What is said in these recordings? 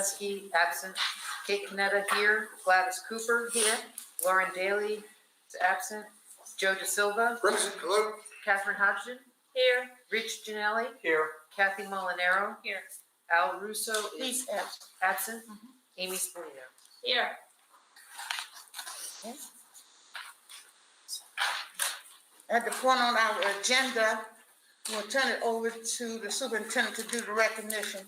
Husky, absent. Kate Canetta here. Gladys Cooper. Here. Lauren Daly is absent. Joe De Silva. Present. Hello. Catherine Hodgson. Here. Rich Janelli. Here. Kathy Molinaro. Here. Al Russo is absent. Amy Spolino. Here. At the point on our agenda, we'll turn it over to the superintendent to do the recognition.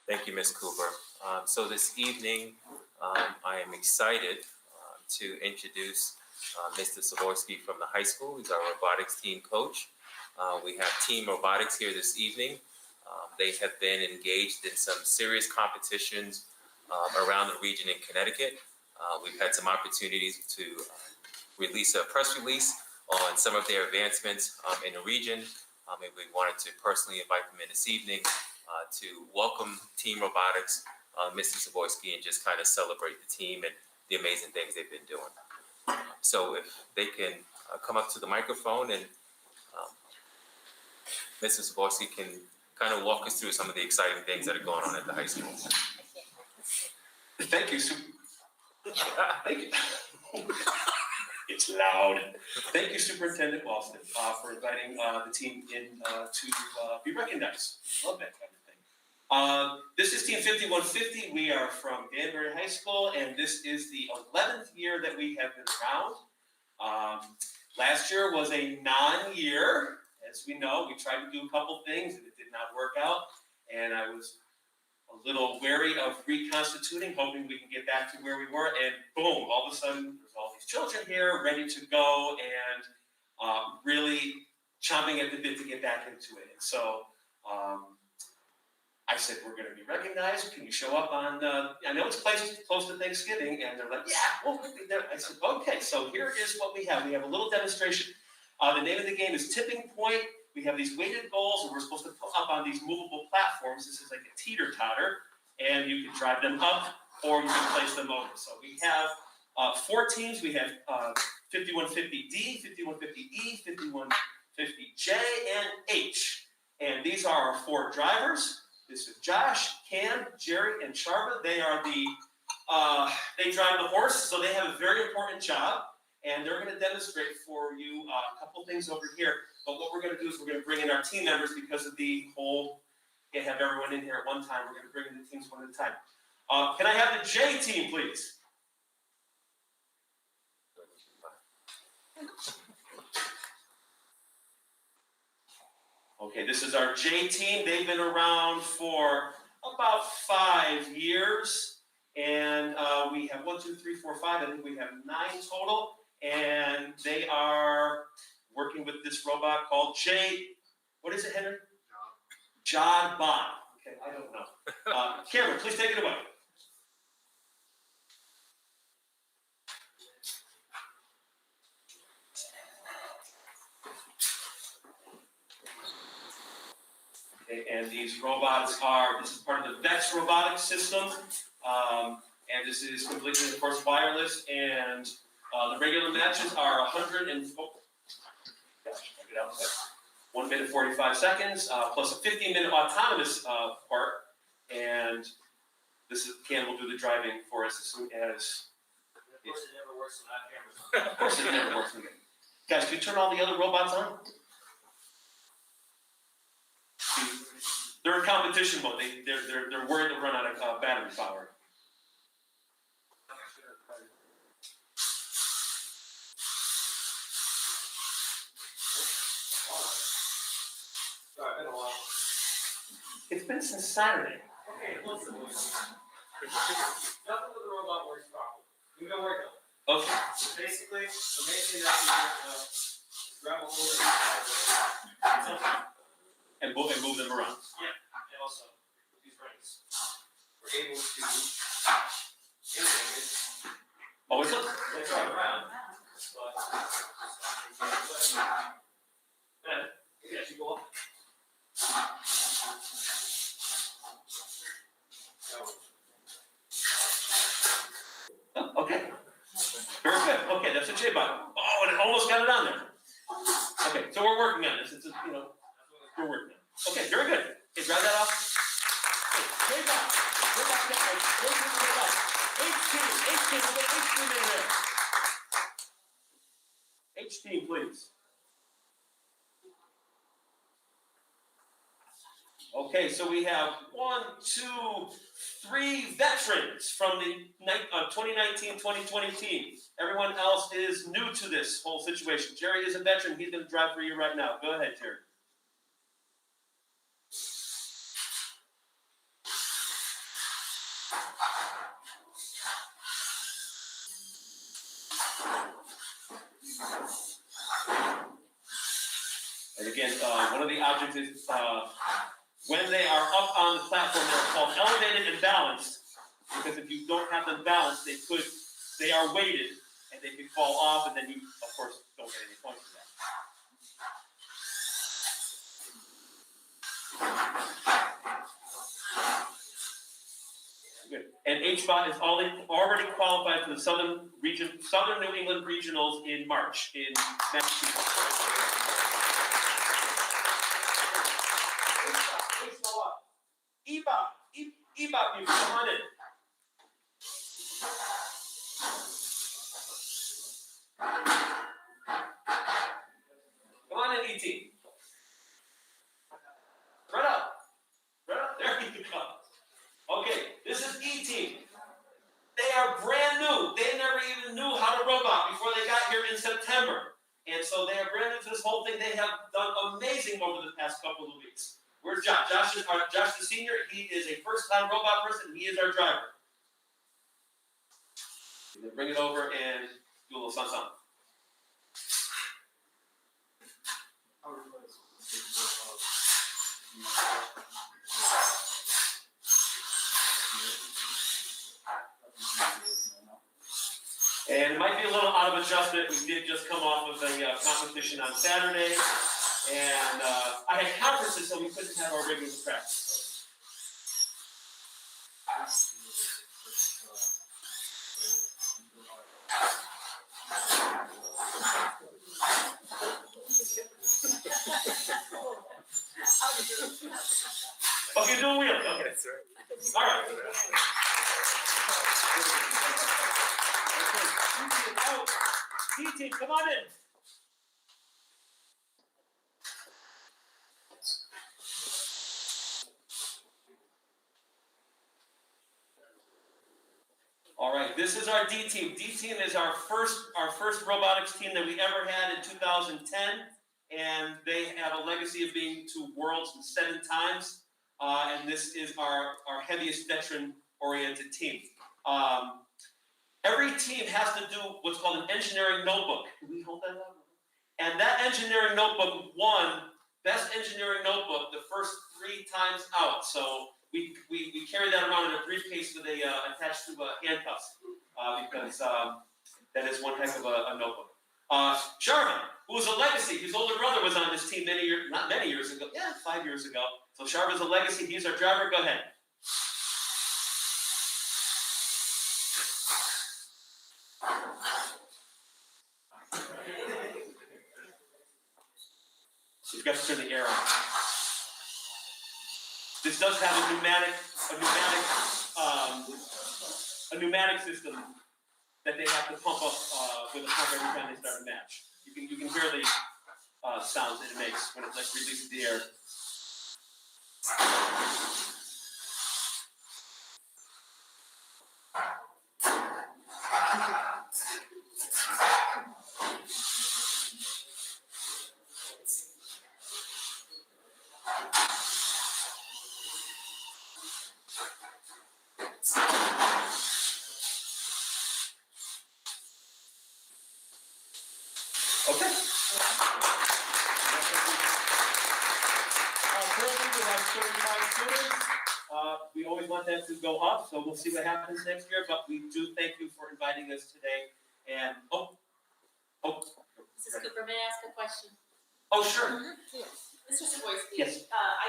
Thank you, Ms. Cooper. So this evening, I am excited to introduce Mr. Savorsky from the high school. He's our robotics team coach. We have Team Robotics here this evening. They have been engaged in some serious competitions around the region in Connecticut. We've had some opportunities to release a press release on some of their advancements in the region. And we wanted to personally invite them in this evening to welcome Team Robotics, Mr. Savorsky, and just kind of celebrate the team and the amazing things they've been doing. So if they can come up to the microphone and Mr. Savorsky can kind of walk us through some of the exciting things that are going on at the high school. Thank you, Thank you. It's loud. Thank you, Superintendent Walston, for inviting the team in to be recognized. Love that kind of thing. This is Team 5150. We are from Danbury High School, and this is the 11th year that we have been around. Last year was a non-year. As we know, we tried to do a couple things, and it did not work out. And I was a little wary of reconstituting, hoping we can get back to where we were, and boom, all of a sudden, there's all these children here ready to go and really chomping at the bit to get back into it. And so I said, we're going to be recognized. Can you show up on, I know it's close to Thanksgiving, and they're like, yeah, we'll be there. I said, okay, so here is what we have. We have a little demonstration. The name of the game is Tipping Point. We have these weighted goals, and we're supposed to put up on these movable platforms. This is like a teeter-totter, and you can drive them up, or you can place them over. So we have 4 teams. We have 5150D, 5150E, 5150J, and H. And these are our 4 drivers. This is Josh, Cam, Jerry, and Charva. They are they drive the horse, so they have a very important job. And they're going to demonstrate for you a couple things over here. But what we're going to do is we're going to bring in our team members because of the whole, can't have everyone in here at one time. We're going to bring in the teams one at a time. Can I have the J team, please? Okay, this is our J team. They've been around for about 5 years. And we have 1, 2, 3, 4, 5. I think we have 9 total. And they are working with this robot called J. What is it, Henry? John Bot. Okay, I don't know. Cameron, please take it away. Okay, and these robots this is part of the VEX robotics system. And this is completely, of course, wireless. And the regular matches are 1 minute 45 seconds, plus a 15-minute autonomous part. And this is Cam will do the driving for us as soon as. Of course, it never works without cameras. Of course, it never works again. Guys, can you turn all the other robots on? They're in competition mode. They're worried to run out of battery power. Sorry, been a while. It's been since Saturday. Okay, listen. Nothing with the robot works properly. We've been working on it. Okay. So basically, the main thing that we do is grab a hold of these And move them around. Yeah, and also with these rings, we're able to innovate it. Oh, it's up. They drive around, but then you can actually go up. Oh, okay. Very good. Okay, that's a J button. Oh, and it almost got it on there. Okay, so we're working on this. It's we're working on it. Okay, very good. Okay, grab that off. Way back. Way back that way. Way back. H-team, we'll get H-team in here. H-team, please. Okay, so we have 1, 2, 3 veterans from the 2019-2020 team. Everyone else is new to this whole situation. Jerry is a veteran. He's going to drive for you right now. Go ahead, Jerry. And again, one of the objects is when they are up on the platform, they're called elevated and balanced, because if you don't have them balanced, they are weighted, and they can fall off, and then you, of course, don't get any points for that. Good. And HBOT is already qualified for the Southern New England Regionals in March in Massachusetts. Ebop, you come on in. Come on in, E-team. Right up. There you go. Okay, this is E-team. They are brand new. They never even knew how to robot before they got here in September. And so they are brand new to this whole thing. They have done amazing over the past couple of weeks. Where's Josh? Josh the senior. He is a first-time robot person. He is our driver. Bring it over and do a little something. And it might be a little out of adjustment. We did just come off of a competition on Saturday. And I had conferences, so we couldn't have our regular practice. Okay, you're doing wheels. Okay, that's right. All right. Okay, D-team, come on in. All right, this is our D-team. D-team is our first robotics team that we ever had in 2010, and they have a legacy of being to Worlds 7 times, and this is our heaviest veteran-oriented team. Every team has to do what's called an engineering notebook. Can we hold that up? And that engineering notebook won Best Engineering Notebook the first 3 times out. So we carry that around in a briefcase with attached to handcuffs because that is one heck of a notebook. Sharma, who was a legacy, his older brother was on this team not many years ago, 5 years ago. So Sharma's a legacy, he's our driver, go ahead. You've got to turn the air on. This does have a pneumatic system that they have to pump up with a pump every time they start a match. You can hear the sounds that it makes when it releases the air. Okay. Currently we have 35 students. We always want that to go up, so we'll see what happens next year, but we do thank you for inviting us today. And, Mrs. Cooper, may I ask a question? Oh, sure. Mr. Savoyski, Yes.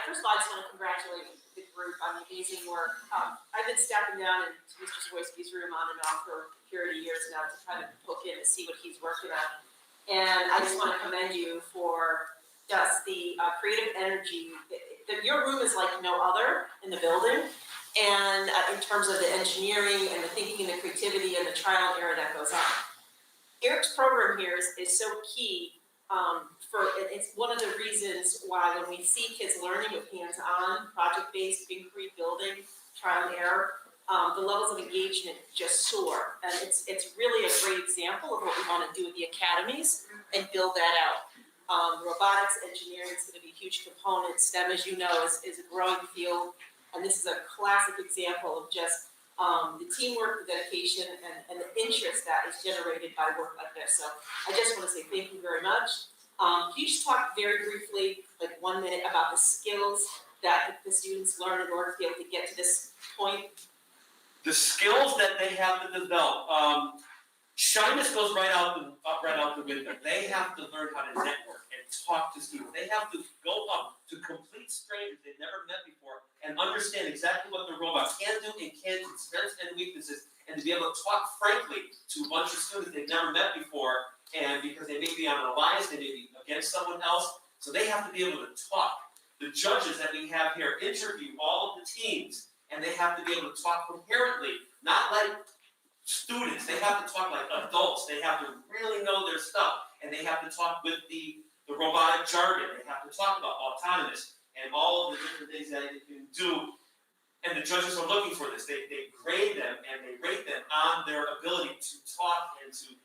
first of all, I just want to congratulate the group on the amazing work. I've been stepping down into Mr. Savoyski's room on and off for a period of years now to try to poke in and see what he's working on. And I just want to commend you for just the creative energy. Your room is like no other in the building. and in terms of the engineering and the thinking and the creativity and the trial and error that goes on. Eric's program here is so key and it's one of the reasons why when we see kids learning with hands-on, project-based, inquiry building, trial and error, the levels of engagement just soar. And it's really a great example of what we want to do with the academies and build that out. Robotics, engineering is going to be a huge component. STEM, as you know, is a growing field. And this is a classic example of just the teamwork, the dedication, and the interest that is generated by work like this. So I just want to say thank you very much. Can you just talk very briefly, like 1 minute, about the skills that the students learn in order to be able to get to this point? The skills that they have to develop, shyness goes right out the window. They have to learn how to network and talk to students. They have to go up to complete strangers they've never met before and understand exactly what the robot can do and can't do, strengths and weaknesses, and to be able to talk frankly to a bunch of students they've never met before, and because they may be on an alliance, they may be against someone else, so they have to be able to talk. The judges that we have here interview all of the teams, and they have to be able to talk coherently, not like students. They have to talk like adults. They have to really know their stuff, and they have to talk with the robotic jargon. They have to talk about autonomous and all of the different things that they can do. And the judges are looking for this. They grade them and they rate them on their ability to talk and to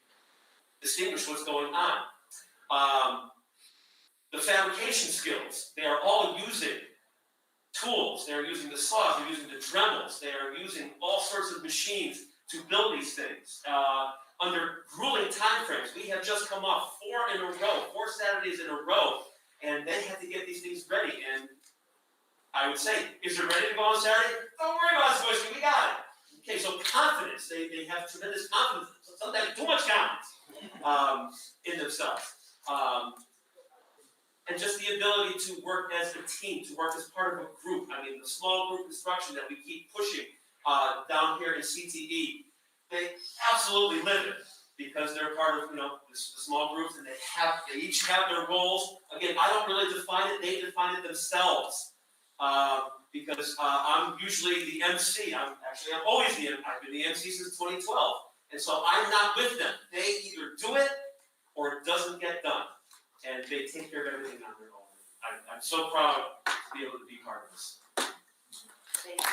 distinguish what's going on. The fabrication skills, they are all using tools. They are using the saws, they're using the Dremels, they are using all sorts of machines to build these things. Under grueling time frames, we have just come off 4 Saturdays in a row, and they had to get these things ready. And I would say, is it ready to go on Saturday? Don't worry about it, Swishy, we got it. Okay, so confidence, they have tremendous confidence, sometimes too much confidence in themselves. And just the ability to work as a team, to work as part of a group. I mean, the small group instruction that we keep pushing down here in CTE, they absolutely live it because they're part of, the small groups, and they each have their roles. Again, I don't really define it; they define it themselves. Because I'm usually the MC. I'm always I've been the MC since 2012, and so I'm not with them. They either do it or it doesn't get done, and they take care of everything on their own. I'm so proud to be able to be part of this. Thank you.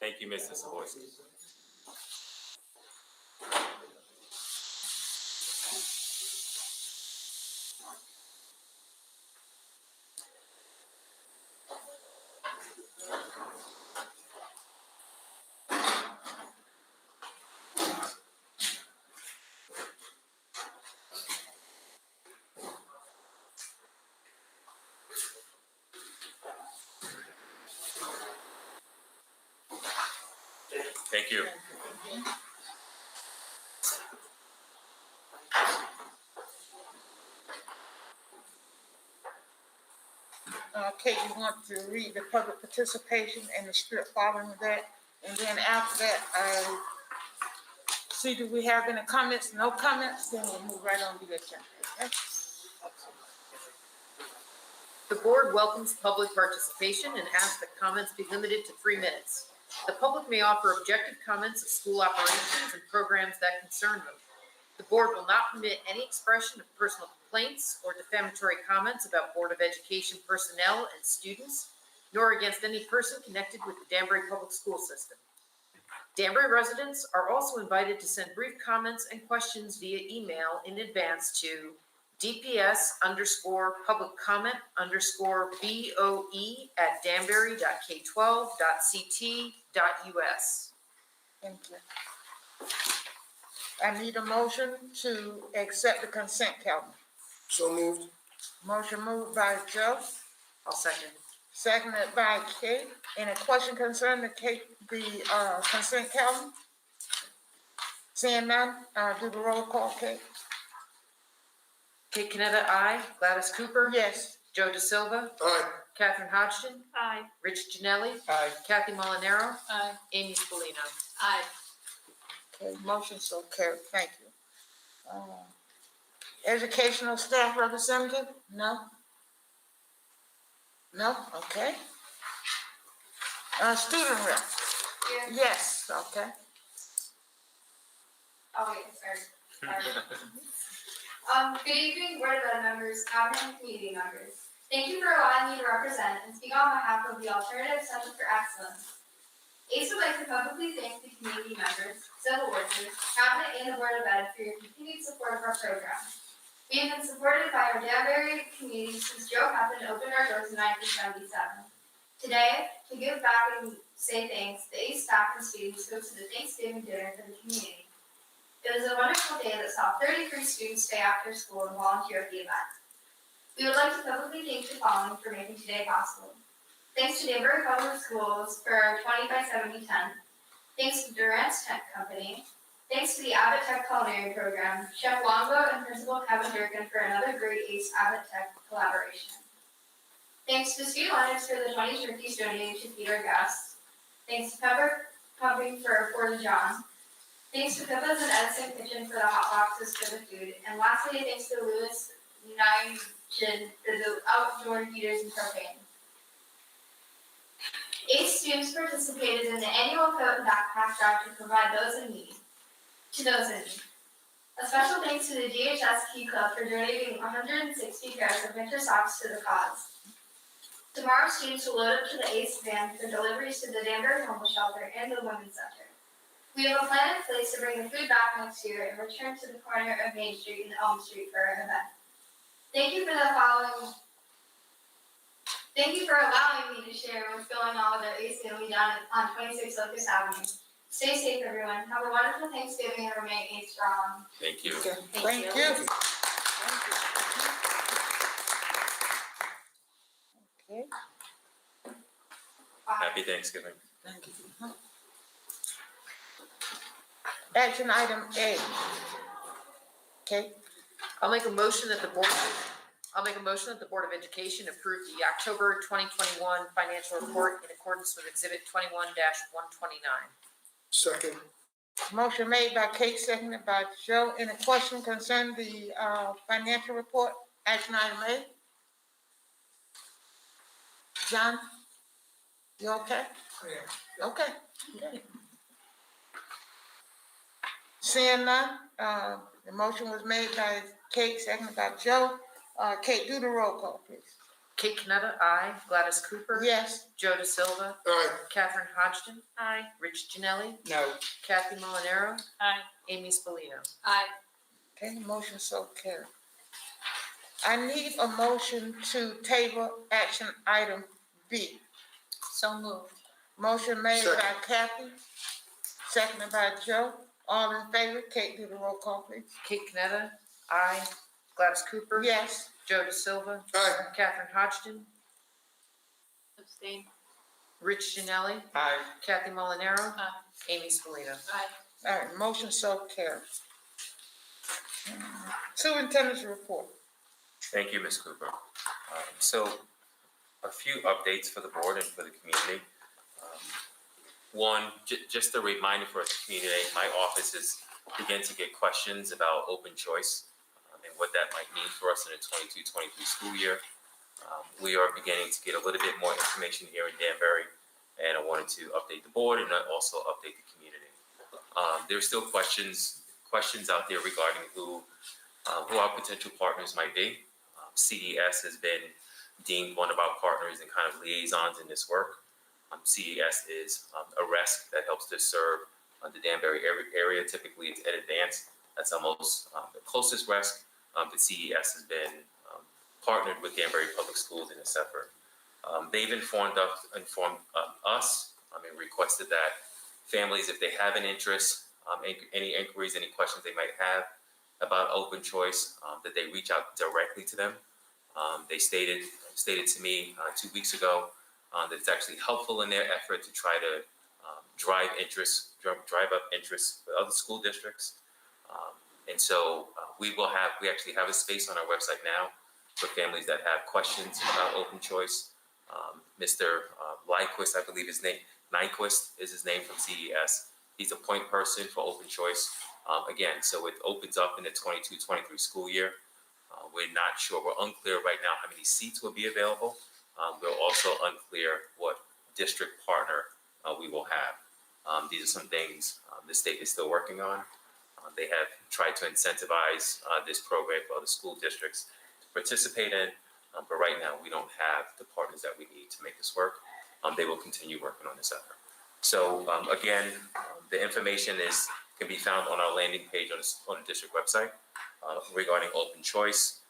Thank you, Mr. Savoyski. Thank you. Kate, you want to read the public participation and the script following that? And then after that, see, do we have any comments? No comments? Then we'll move right on to the agenda. Okay? The board welcomes public participation and asks that comments be limited to 3 minutes. The public may offer objective comments of school operations and programs that concern them. The board will not permit any expression of personal complaints or defamatory comments about Board of Education personnel and students, nor against any person connected with the Danbury Public School System. Danbury residents are also invited to send brief comments and questions via email in advance to dps_public_boe@danbury.k12.ct.us. Thank you. I need a motion to accept the consent calendar. So moved. Motion moved by Joe, I'll second. seconded by Kate. Any question concerning the consent calendar? Seeing none, do the roll call, Kate. Kate Canetta, aye. Gladys Cooper. Yes. Joe DeSilva. Aye. Catherine Hodgson. Aye. Rich Janelli. Aye. Kathy Molinaro. Aye. Amy Spallino. Aye. Okay, motion so carried, thank you. Educational staff representative? No? No? Okay. Student rep? Yes, okay. Oh, wait, sorry. Good evening, Board of Ed members, cabinet and community members. Thank you for allowing me to represent and speak on behalf of the Alternative Center for Excellence. ACE would like to publicly thank the community members, civil workers, cabinet, and the Board of Ed for your continued support of our program. We have been supported by our Danbury community since Joe Pepin opened our doors in 1977. Today, to give back and say thanks, the ACE staff and students hosted a Thanksgiving dinner for the community. It was a wonderful day that saw 33 students stay after school and volunteer at the event. We would like to publicly thank the following for making today possible. Thanks to Danbury Public Schools for our 20 by 70 tent. Thanks to Durant's Tent Company. Thanks to the Abbott Tech Culinary Program, Chef Longo and Principal Kevin Durkin for another great ACE Abbott Tech collaboration. Thanks to Stu Lennox for the 20 turkeys donated to feed our guests. Thanks to Pepper Pumping for the John. Thanks to Pippa's and Edison Kitchen for the hot boxes for the food. And lastly, thanks to Lewis United for the outdoor heaters and propane. ACE students participated in the annual coat and backpack drive to provide those in need. A special thanks to the DHS Key Club for donating 160 pairs of winter socks to the cause. Tomorrow, students will load up to the ACE van for deliveries to the Danbury Homeless Shelter and the Women's Center. We have a plan in place to bring the food back next year and return to the corner of Main Street and Elm Street for our event. Thank you for allowing me to share what's going on with our ACE family down on 26 Locust Avenue. Stay safe, everyone. Have a wonderful Thanksgiving and remain ACE strong. Thank you. Okay. Thank you. Okay, Bye. Happy Thanksgiving. thank you. Action item A. Okay, I'll make a motion that the Board of Education approve the October 2021 financial report in accordance with Exhibit 21-129. Second. motion made by Kate, seconded by Joe. Any question concerning the financial report? Action item A? John? You okay? Okay. Okay. Seeing none, the motion was made by Kate, seconded by Joe. Kate, do the roll call, please. Kate Canetta, aye. Gladys Cooper. Yes. Joe De Silva. Aye. Catherine Hodgson. Aye. Rich Janelli. No. Kathy Molinaro. Aye. Amy Spallino. Aye. Okay, motion so carried. I need a motion to table action item B. So moved. Motion made by Second. Kathy, seconded by Joe. All in favor? Kate, do the roll call, please. Kate Canetta, aye. Gladys Cooper. Yes. Joe De Silva. Aye. Catherine Hodgson. Abstain. Rich Janelli. Aye. Kathy Molinaro. Aye. Amy Spallino. Aye. All right, motion so carried. Superintendent's report. Thank you, Ms. Cooper. So a few updates for the board and for the community. One, just a reminder for the community, my office has begun to get questions about open choice and what that might mean for us in the 22-23 school year. We are beginning to get a little bit more information here in Danbury, and I wanted to update the board and also update the community. There's still questions out there regarding who our potential partners might be. CES has been deemed one of our partners and kind of liaisons in this work. CES is a RESC that helps to serve the Danbury area. Typically, it's Ed Advance. That's almost the closest RESC. But CES has been partnered with Danbury Public Schools in this effort. They've informed us, requested that families, if they have an interest, any inquiries, any questions they might have about open choice, that they reach out directly to them. They stated to me 2 weeks ago that it's actually helpful in their effort to try to drive up interest with other school districts. And so we actually have a space on our website now for families that have questions about open choice. Mr. Nyquist, I believe his name, Nyquist is his name from CES. He's a point person for open choice. Again, so it opens up in the 22-23 school year. We're not sure, we're unclear right now how many seats will be available. We're also unclear what district partner we will have. These are some things the state is still working on. They have tried to incentivize this program for other school districts to participate in, but right now we don't have the partners that we need to make this work. They will continue working on this effort. So again, the information can be found on our landing page on the district website regarding open choice.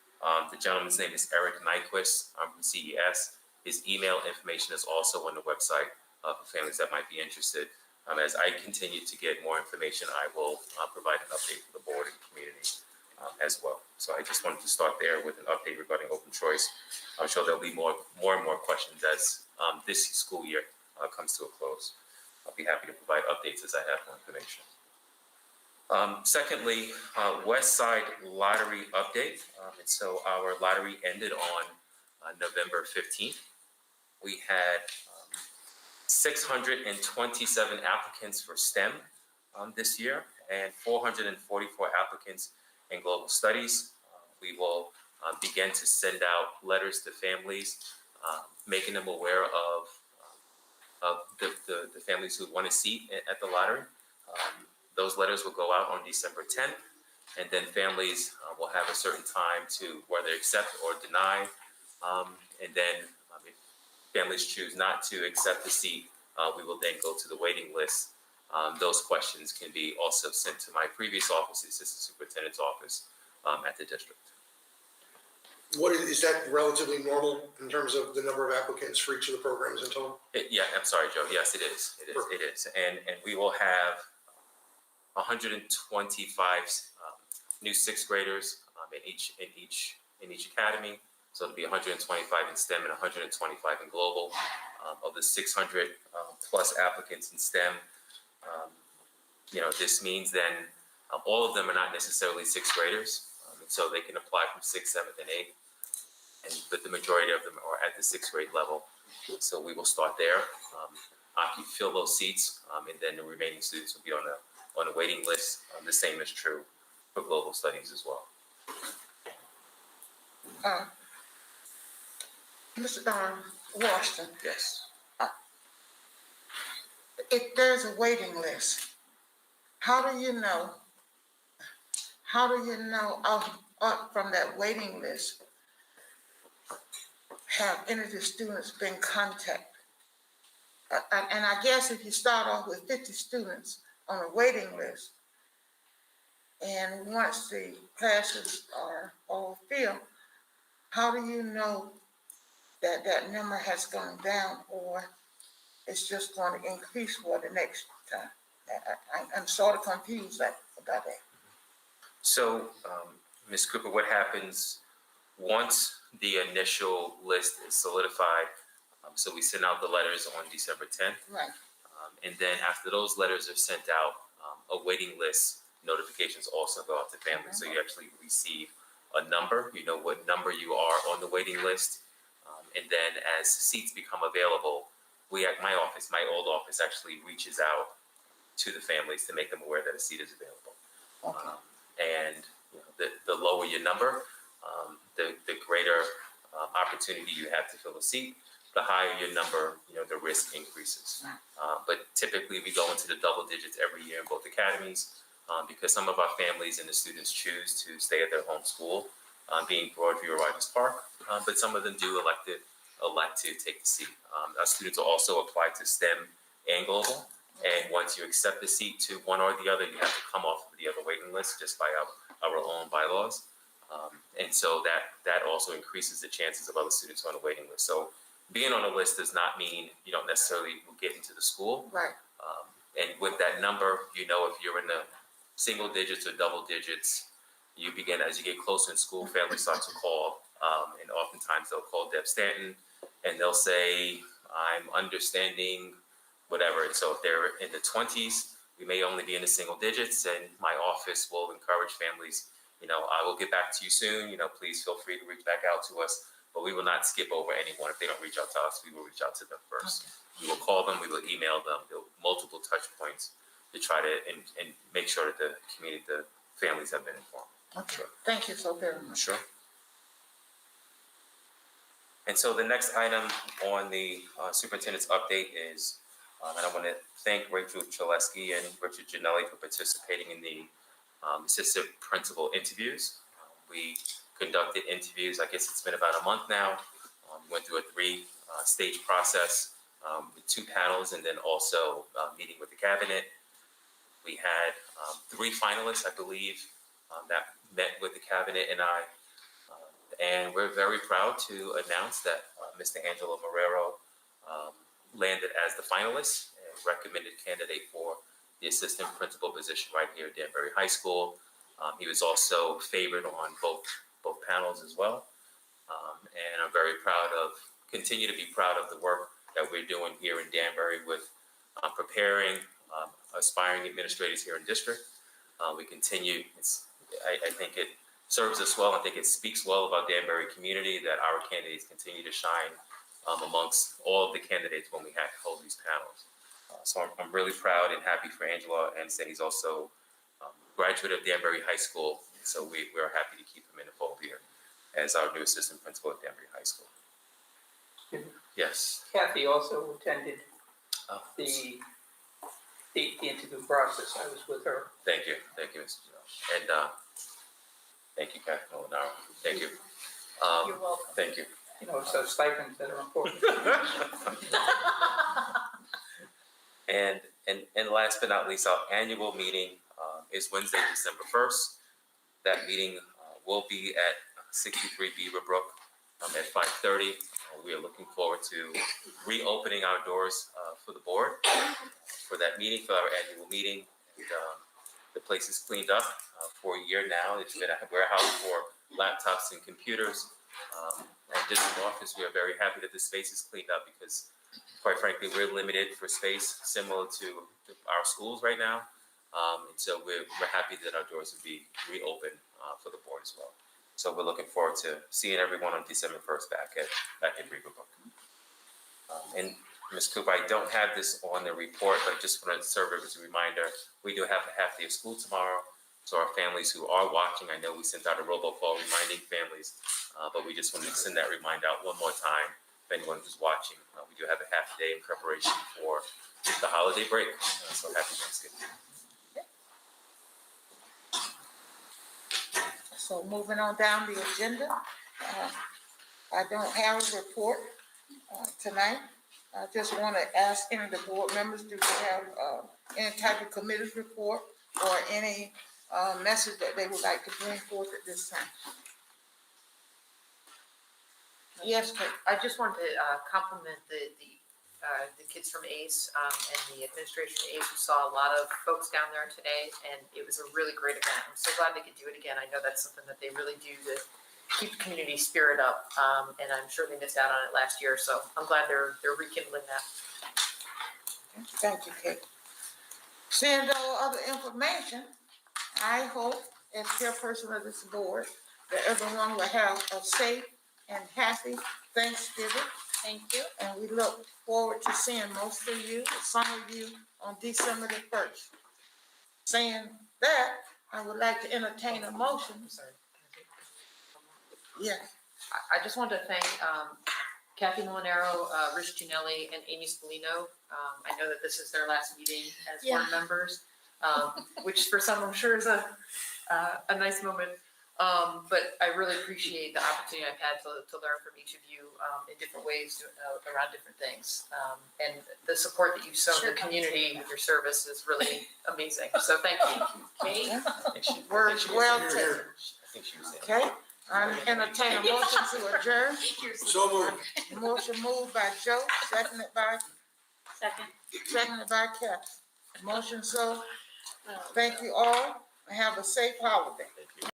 The gentleman's name is Eric Nyquist from CES. His email information is also on the website for families that might be interested. As I continue to get more information, I will provide an update for the board and community as well. So I just wanted to start there with an update regarding open choice. I'm sure there'll be more and more questions as this school year comes to a close. I'll be happy to provide updates as I have more information. Secondly, West Side Lottery update. And so our lottery ended on November 15th. We had 627 applicants for STEM this year and 444 applicants in global studies. We will begin to send out letters to families, making them aware of the families who want a seat at the lottery. Those letters will go out on December 10th, and then families will have a certain time to whether accept or deny. And then if families choose not to accept the seat, we will then go to the waiting list. Those questions can be also sent to my previous office, the Assistant Superintendent's office at the district. Is that relatively normal in terms of the number of applicants for each of the programs in total? Yeah, I'm sorry, Joe. Yes, it is. It is. And we will have 125 new sixth graders in each academy. So it'll be 125 in STEM and 125 in global. Of the 600 plus applicants in STEM, this means then all of them are not necessarily sixth graders, and so they can apply from 6th, 7th, and 8th. But the majority of them are at the 6th grade level. So we will start there, fill those seats, and then the remaining students will be on a waiting list. The same is true for global studies as well. Mr. Washington, Yes. if there's a waiting list, how do you know up from that waiting list, have any of the students been contacted? And I guess if you start off with 50 students on a waiting list, and once the classes are all filled, how do you know that number has gone down or it's just going to increase for the next time? I'm sort of confused about that. So, Ms. Cooper, what happens once the initial list is solidified? So we send out the letters on December 10th. Right. And then after those letters are sent out, a waiting list notifications also go out to families. So you actually receive a number, you know what number you are on the waiting list. And then as seats become available, we at my office, my old office actually reaches out to the families to make them aware that a seat is available. Okay. And the lower your number, the greater opportunity you have to fill a seat. The higher your number, the risk increases. But typically we go into the double digits every year in both academies because some of our families and the students choose to stay at their home school, being Broadview or Rogers Park, but some of them do elect to take the seat. Our students are also applied to STEM and global, and once you accept the seat to one or the other, you have to come off of the other waiting list just by our own bylaws. And so that also increases the chances of other students on the waiting list. So being on a list does not mean you don't necessarily get into the school. Right. And with that number, if you're in the single digits or double digits, you begin, as you get closer in school, families start to call, and oftentimes they'll call Deb Stanton and they'll say, I'm understanding whatever. And so if they're in the 20s, we may only be in the single digits, and my office will encourage families, I will get back to you soon, please feel free to reach back out to us, but we will not skip over anyone. If they don't reach out to us, we will reach out to them first. Okay. We will call them, we will email them, multiple touch points to try to, and make sure that the community, the families have been informed. Okay, thank you so very much. Sure. And so the next item on the superintendent's update is, and I want to thank Rachel Chalesky and Richard Janelli for participating in the assistant principal interviews. We conducted interviews, I guess it's been about a month now. We went through a three-stage process with 2 panels and then also meeting with the cabinet. We had 3 finalists, I believe, that met with the cabinet and I. And we're very proud to announce that Mr. Angelo Marrero landed as the finalist and recommended candidate for the assistant principal position right here at Danbury High School. He was also favored on both panels as well. And I'm very continue to be proud of the work that we're doing here in Danbury with preparing aspiring administrators here in district. We continue, I think it serves us well. I think it speaks well about Danbury community that our candidates continue to shine amongst all of the candidates when we hold these panels. So I'm really proud and happy for Angela, and say he's also a graduate of Danbury High School. So we're happy to keep him in the fold here as our new assistant principal at Danbury High School. Yes. Kathy also attended Oh, the interview process. I was with her. Thank you, Mr. Jones. And thank you, Kathy Molinaro. Thank you. You're welcome. Thank you. You know, it's those stipends that are important. And last but not least, our annual meeting is Wednesday, December 1st. That meeting will be at 63 Beaverbrook at 5:30. We are looking forward to reopening our doors for the board for that meeting, for our annual meeting. And, the place is cleaned up for a year now. It's been a warehouse for laptops and computers. At district office, we are very happy that the space is cleaned up because, quite frankly, we're limited for space similar to our schools right now. And so we're happy that our doors will be reopened for the board as well. So we're looking forward to seeing everyone on December 1st back at Beaverbrook. And Ms. Cooper, I don't have this on the report, but I just want to serve it as a reminder. We do have a half day of school tomorrow. So our families who are watching, I know we sent out a robocall reminding families, but we just wanted to send that reminder out one more time for anyone who's watching. We do have a half day in preparation for the holiday break. So happy Thanksgiving. So moving on down the agenda, I don't have a report tonight. I just want to ask any of the board members, do you have any type of committee report or any message that they would like to bring forth at this time? Yes, Kate. I just wanted to compliment the kids from ACE and the administration of ACE. We saw a lot of folks down there today, and it was a really great event. I'm so glad they could do it again. I know that's something that they really do to keep the community spirit up, and I'm sure they missed out on it last year. So I'm glad they're rekindling that. Thank you, Kate. Seeing no other information, I hope as chairperson of this board that everyone will have a safe and happy Thanksgiving. Thank you. And we look forward to seeing most of you, some of you, on December the 1st. Saying that, I would like to entertain a motion. Yes. I just wanted to thank Kathy Molinaro, Rich Gianelli, and Amy Spallino. I know that this is their last meeting as board members, which for some I'm sure is a nice moment. But I really appreciate the opportunity I've had to learn from each of you in different ways around different things. And the support that you've shown the community with your service is really amazing. So thank you. Words well taken. I think she was saying. Okay, I entertain a motion to adjourn. So moved. Motion moved by Joe, seconded by Kathy. Motion so. Thank you all and have a safe holiday. Thank you.